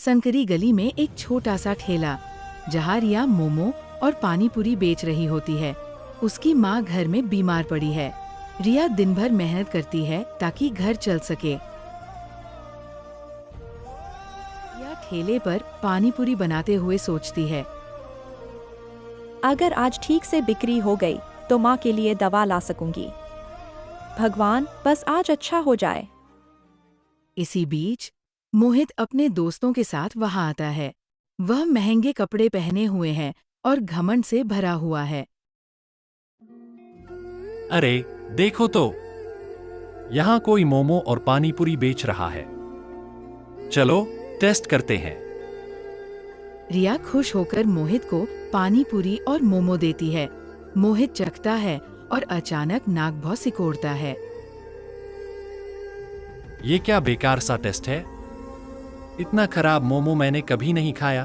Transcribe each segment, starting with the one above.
संकरी गली में एक छोटा सा ठेला, जहाँ रिया मोमो और पानी पूरी बेच रही होती है। उसकी माँ घर में बीमार पड़ी है। रिया दिन भर मेहनत करती है ताकि घर चल सके। रिया ठेले पर पानी पूरी बनाते हुए सोचती है, अगर आज ठीक से बिक्री हो गई तो माँ के लिए दवा ला सकूंगी। भगवान, बस आज अच्छा हो जाए। इसी बीच मोहित अपने दोस्तों के साथ वहां आता है। वह महंगे कपड़े पहने हुए है और घमंड से भरा हुआ है। अरे देखो तो, यहाँ कोई मोमो और पानी पूरी बेच रहा है। चलो टेस्ट करते हैं। रिया खुश होकर मोहित को पानी पूरी और मोमो देती है। मोहित चखता है और अचानक नाक बहुत सिकोड़ता है। ये क्या बेकार सा टेस्ट है? इतना खराब मोमो मैंने कभी नहीं खाया।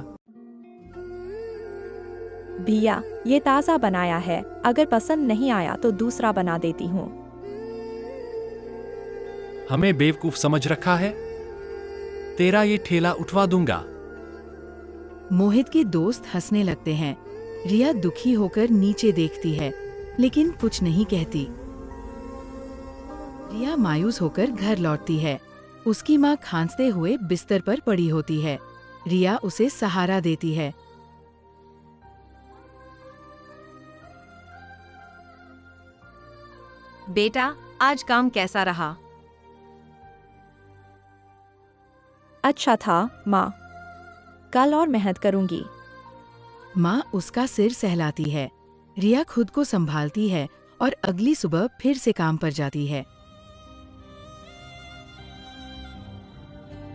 भैया, ये ताज़ा बनाया है, अगर पसंद नहीं आया तो दूसरा बना देती हूँ। हमें बेवकूफ समझ रखा है? तेरा ये ठेला उठवा दूंगा। मोहित के दोस्त हंसने लगते हैं। रिया दुखी होकर नीचे देखती है, लेकिन कुछ नहीं कहती। रिया मायूस होकर घर लौटती है। उसकी माँ खांसते हुए बिस्तर पर पड़ी होती है। रिया उसे सहारा देती है। बेटा, आज काम कैसा रहा? अच्छा था माँ, कल और मेहनत करूंगी। माँ उसका सिर सहलाती है। रिया खुद को संभालती है और अगली सुबह फिर से काम पर जाती है।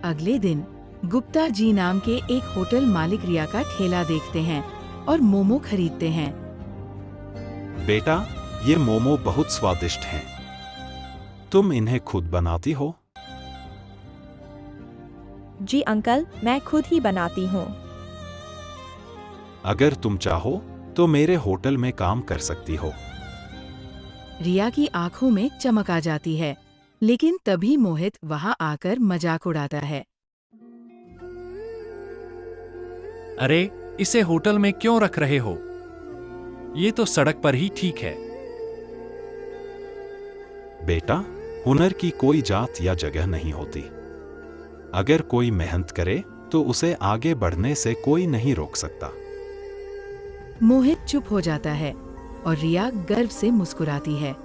अगले दिन गुप्ता जी नाम के एक होटल मालिक रिया का ठेला देखते हैं और मोमो खरीदते हैं। बेटा, ये मोमो बहुत स्वादिष्ट हैं। तुम इन्हें खुद बनाती हो? जी अंकल, मैं खुद ही बनाती हूँ। अगर तुम चाहो तो मेरे होटल में काम कर सकती हो। रिया की आंखों में चमक आ जाती है, लेकिन तभी मोहित वहां आकर मजाक उड़ाता है। अरे, इसे होटल में क्यों रख रहे हो? ये तो सड़क पर ही ठीक है। बेटा, हुनर की कोई जात या जगह नहीं होती। अगर कोई मेहनत करे तो उसे आगे बढ़ने से कोई नहीं रोक सकता। मोहित चुप हो जाता है और रिया गर्व से मुस्कुराती है।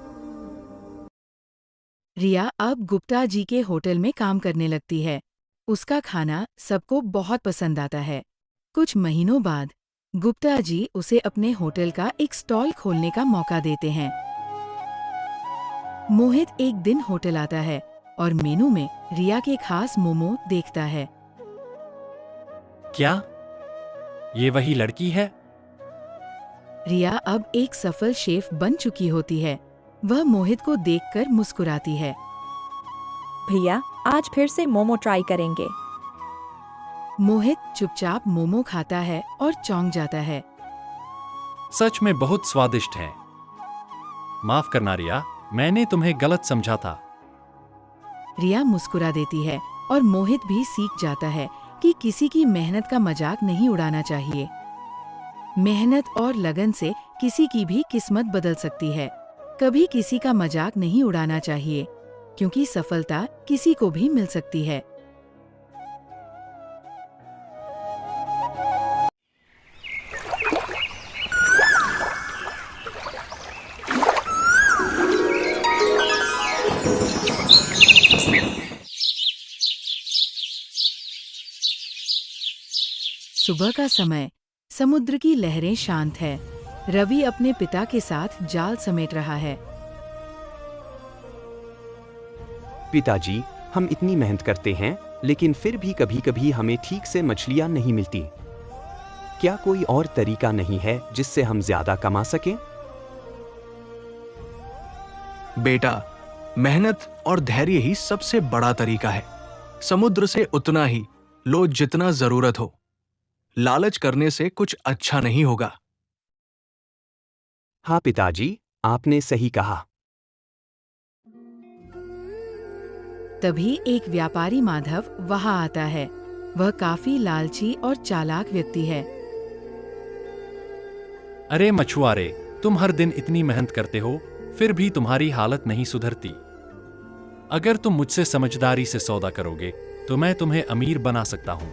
रिया अब गुप्ता जी के होटल में काम करने लगती है। उसका खाना सबको बहुत पसंद आता है। कुछ महीनों बाद गुप्ता जी उसे अपने होटल का एक स्टॉल खोलने का मौका देते हैं। मोहित एक दिन होटल आता है और मेनू में रिया के खास मोमो देखता है। क्या ये वही लड़की है? रिया अब एक सफल शेफ बन चुकी होती है। वह मोहित को देखकर मुस्कुराती है। भैया, आज फिर से मोमो ट्राई करेंगे। मोहित चुपचाप मोमो खाता है और चौंक जाता है। सच में बहुत स्वादिष्ट है। माफ करना रिया, मैंने तुम्हें गलत समझा था। रिया मुस्कुरा देती है और मोहित भी सीख जाता है कि किसी की मेहनत का मजाक नहीं उड़ाना चाहिए। मेहनत और लगन से किसी की भी किस्मत बदल सकती है। कभी किसी का मजाक नहीं उड़ाना चाहिए, क्योंकि सफलता किसी को भी मिल सकती है। सुबह का समय, समुद्र की लहरें शांत है। रवि अपने पिता के साथ जाल समेट रहा है। पिताजी, हम इतनी मेहनत करते हैं, लेकिन फिर भी कभी-कभी हमें ठीक से मछलियां नहीं मिलती। क्या कोई और तरीका नहीं है जिससे हम ज्यादा कमा सकें? बेटा, मेहनत और धैर्य ही सबसे बड़ा तरीका है। समुद्र से उतना ही लो जितना जरूरत हो। लालच करने से कुछ अच्छा नहीं होगा। हाँ पिताजी, आपने सही कहा। तभी एक व्यापारी माधव वहां आता है। वह काफी लालची और चालाक व्यक्ति है। अरे मछुआरे, तुम हर दिन इतनी मेहनत करते हो, फिर भी तुम्हारी हालत नहीं सुधरती। अगर तुम मुझसे समझदारी से सौदा करोगे तो मैं तुम्हें अमीर बना सकता हूं।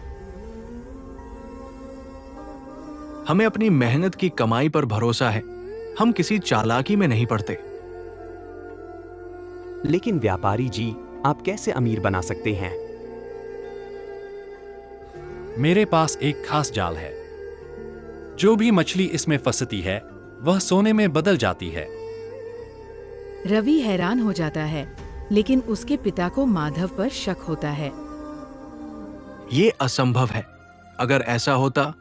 हमें अपनी मेहनत की कमाई पर भरोसा है, हम किसी चालाकी में नहीं पड़ते। लेकिन व्यापारी जी, आप कैसे अमीर बना सकते हैं? मेरे पास एक खास जाल है। जो भी मछली इसमें फंसती है वह सोने में बदल जाती है। रवि हैरान हो जाता है, लेकिन उसके पिता को माधव पर शक होता है। ये असंभव है। अगर ऐसा होता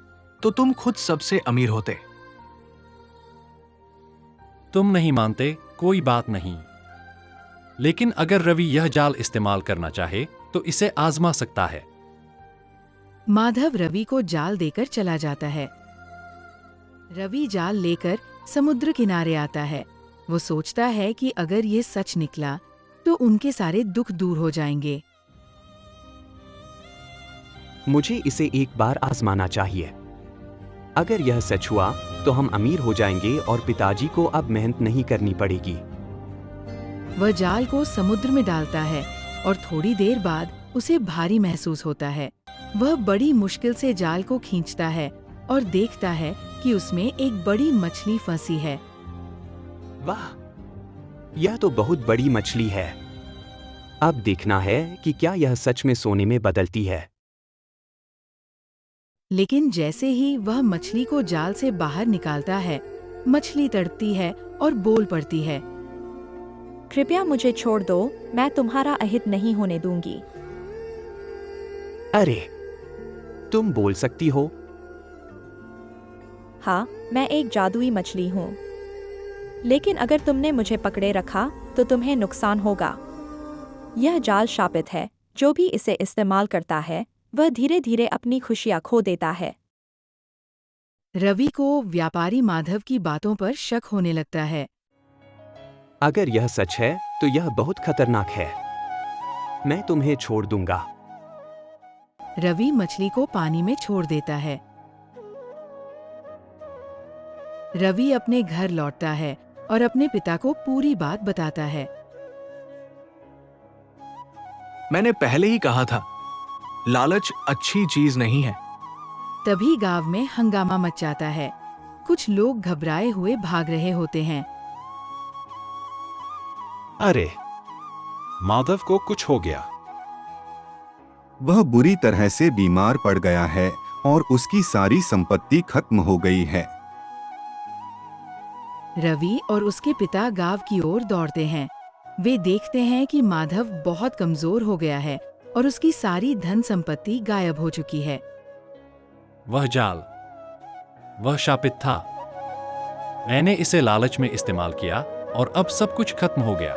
तो तुम खुद सबसे अमीर होते। तुम नहीं मानते, कोई बात नहीं। लेकिन अगर रवि यह जाल इस्तेमाल करना चाहे तो इसे आजमा सकता है। माधव रवि को जाल देकर चला जाता है। रवि जाल लेकर समुद्र किनारे आता है। वो सोचता है कि अगर ये सच निकला तो उनके सारे दुख दूर हो जाएंगे। मुझे इसे एक बार आजमाना चाहिए। अगर यह सच हुआ तो हम अमीर हो जाएंगे और पिताजी को अब मेहनत नहीं करनी पड़ेगी। वह जाल को समुद्र में डालता है और थोड़ी देर बाद उसे भारी महसूस होता है। वह बड़ी मुश्किल से जाल को खींचता है और देखता है कि उसमें एक बड़ी मछली फंसी है। वाह, यह तो बहुत बड़ी मछली है। अब देखना है कि क्या यह सच में सोने में बदलती है। लेकिन जैसे ही वह मछली को जाल से बाहर निकालता है, मछली तड़पती है और बोल पड़ती है। कृपया मुझे छोड़ दो, मैं तुम्हारा अहित नहीं होने दूंगी। अरे, तुम बोल सकती हो? हाँ, मैं एक जादुई मछली हूँ। लेकिन अगर तुमने मुझे पकड़े रखा तो तुम्हें नुकसान होगा। यह जाल शापित है। जो भी इसे इस्तेमाल करता है वह धीरे धीरे अपनी खुशियाँ खो देता है। रवि को व्यापारी माधव की बातों पर शक होने लगता है। अगर यह सच है तो यह बहुत खतरनाक है। मैं तुम्हें छोड़ दूंगा। रवि मछली को पानी में छोड़ देता है। रवि अपने घर लौटता है और अपने पिता को पूरी बात बताता है। मैंने पहले ही कहा था, लालच अच्छी चीज नहीं है। तभी गांव में हंगामा मच जाता है। कुछ लोग घबराए हुए भाग रहे होते हैं। अरे, माधव को कुछ हो गया। वह बुरी तरह से बीमार पड़ गया है और उसकी सारी संपत्ति खत्म हो गई है। रवि और उसके पिता गांव की ओर दौड़ते हैं। वे देखते हैं कि माधव बहुत कमजोर हो गया है और उसकी सारी धन संपत्ति गायब हो चुकी है। वह जाल, वह शापित था। मैंने इसे लालच में इस्तेमाल किया और अब सब कुछ खत्म हो गया।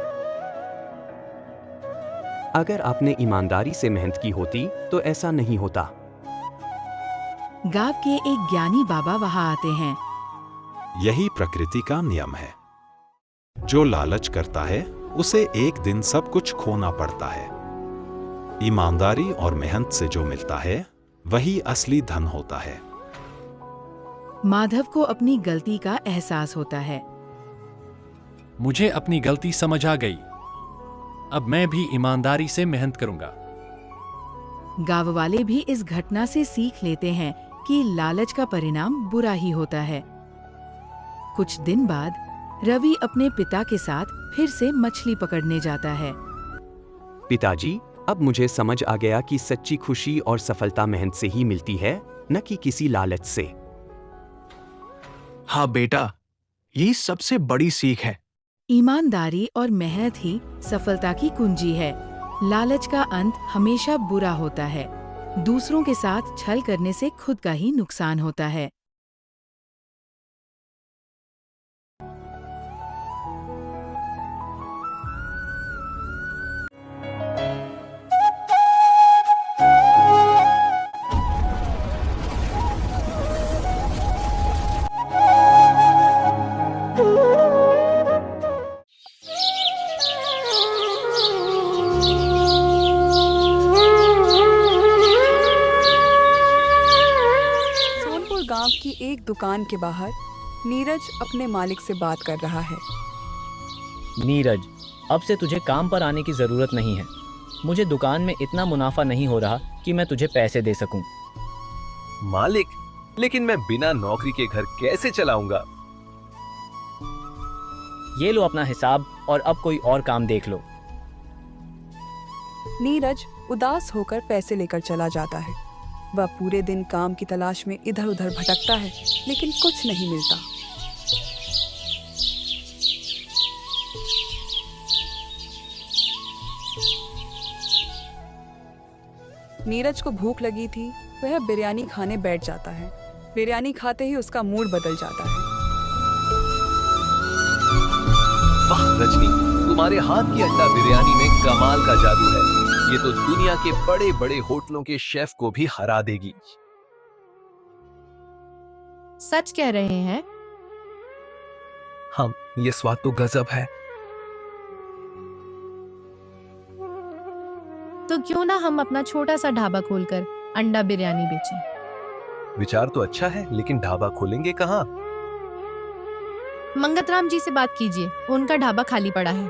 अगर आपने ईमानदारी से मेहनत की होती तो ऐसा नहीं होता। गांव के एक ज्ञानी बाबा वहां आते हैं। यही प्रकृति का नियम है। जो लालच करता है उसे एक दिन सब कुछ खोना पड़ता है। ईमानदारी और मेहनत से जो मिलता है वही असली धन होता है। माधव को अपनी गलती का एहसास होता है। मुझे अपनी गलती समझ आ गई। अब मैं भी ईमानदारी से मेहनत करूंगा। गांव वाले भी इस घटना से सीख लेते हैं कि लालच का परिणाम बुरा ही होता है। कुछ दिन बाद रवि अपने पिता के साथ फिर से मछली पकड़ने जाता है। पिताजी, अब मुझे समझ आ गया कि सच्ची खुशी और सफलता मेहनत से ही मिलती है, न कि किसी लालच से। हाँ बेटा, यही सबसे बड़ी सीख है। ईमानदारी और मेहनत ही सफलता की कुंजी है। लालच का अंत हमेशा बुरा होता है। दूसरों के साथ छल करने से खुद का ही नुकसान होता है। की एक दुकान के बाहर नीरज अपने मालिक से बात कर रहा है। नीरज, अब से तुझे काम पर आने की ज़रूरत नहीं है। मुझे दुकान में इतना मुनाफा नहीं हो रहा कि मैं तुझे पैसे दे सकूं। मालिक, लेकिन मैं बिना नौकरी के घर कैसे चलाऊंगा? ये लो अपना हिसाब और अब कोई और काम देख लो। नीरज उदास होकर पैसे लेकर चला जाता है। वह पूरे दिन काम की तलाश में इधर उधर भटकता है, लेकिन कुछ नहीं मिलता। नीरज को भूख लगी थी। वह बिरयानी खाने बैठ जाता है। बिरयानी खाते ही उसका मूड बदल जाता है। वाह रजनी, तुम्हारे हाथ की अंडा बिरयानी में कमाल का जादू है। ये तो दुनिया के बड़े बड़े होटलों के शेफ को भी हरा देगी। सच कह रहे हैं? हम, ये स्वाद तो गजब है। तो क्यों ना हम अपना छोटा सा ढाबा खोलकर अंडा बिरयानी बेचें? विचार तो अच्छा है, लेकिन ढाबा खोलेंगे कहाँ? मंगतराम जी से बात कीजिए, उनका ढाबा खाली पड़ा है।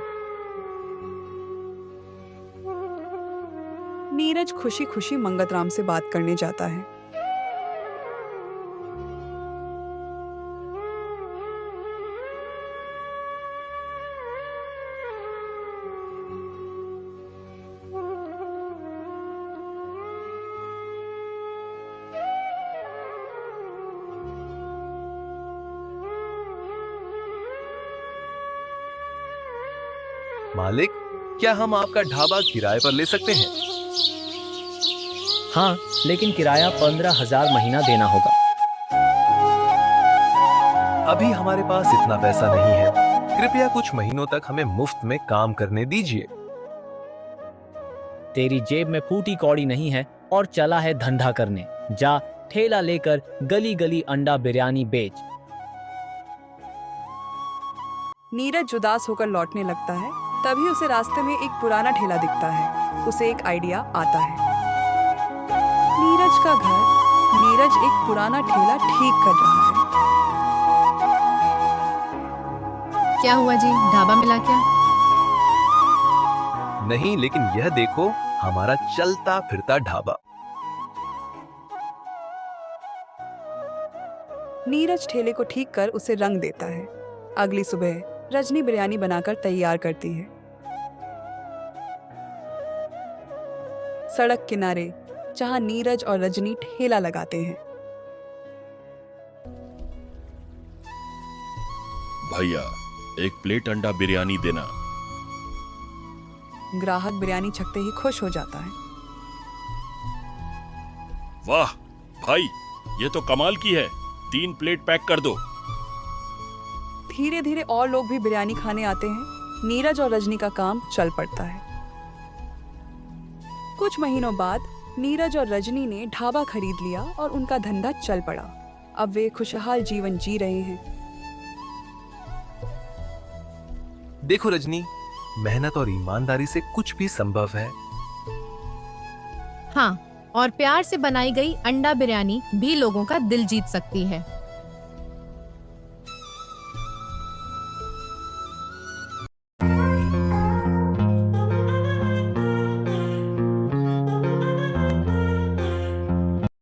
नीरज खुशी खुशी मंगतराम से बात करने जाता है। मालिक, क्या हम आपका ढाबा किराए पर ले सकते हैं? हाँ, लेकिन किराया 15,000 महीना देना होगा। अभी हमारे पास इतना पैसा नहीं है। कृपया कुछ महीनों तक हमें मुफ्त में काम करने दीजिए। तेरी जेब में फूटी कौड़ी नहीं है और चला है धंधा करने। जा, ठेला लेकर गली गली अंडा बिरयानी बेच। नीरज उदास होकर लौटने लगता है। तभी उसे रास्ते में एक पुराना ठेला दिखता है। उसे एक आइडिया आता है। नीरज का घर। नीरज एक पुराना ठेला ठीक कर रहा है। क्या हुआ जी, ढाबा मिला क्या? नहीं, लेकिन यह देखो, हमारा चलता फिरता ढाबा। नीरज ठेले को ठीक कर उसे रंग देता है। अगली सुबह रजनी बिरयानी बनाकर तैयार करती है। सड़क किनारे जहां नीरज और रजनी ठेला लगाते हैं। भैया, एक प्लेट अंडा बिरयानी देना। ग्राहक बिरयानी छकते ही खुश हो जाता है। वाह भाई, ये तो कमाल की है। 3 प्लेट पैक कर दो। धीरे धीरे और लोग भी बिरयानी खाने आते हैं। नीरज और रजनी का काम चल पड़ता है। कुछ महीनों बाद नीरज और रजनी ने ढाबा खरीद लिया और उनका धंधा चल पड़ा। अब वे खुशहाल जीवन जी रहे हैं। देखो रजनी, मेहनत और ईमानदारी से कुछ भी संभव है। हाँ, और प्यार से बनाई गई अंडा बिरयानी भी लोगों का दिल जीत सकती है।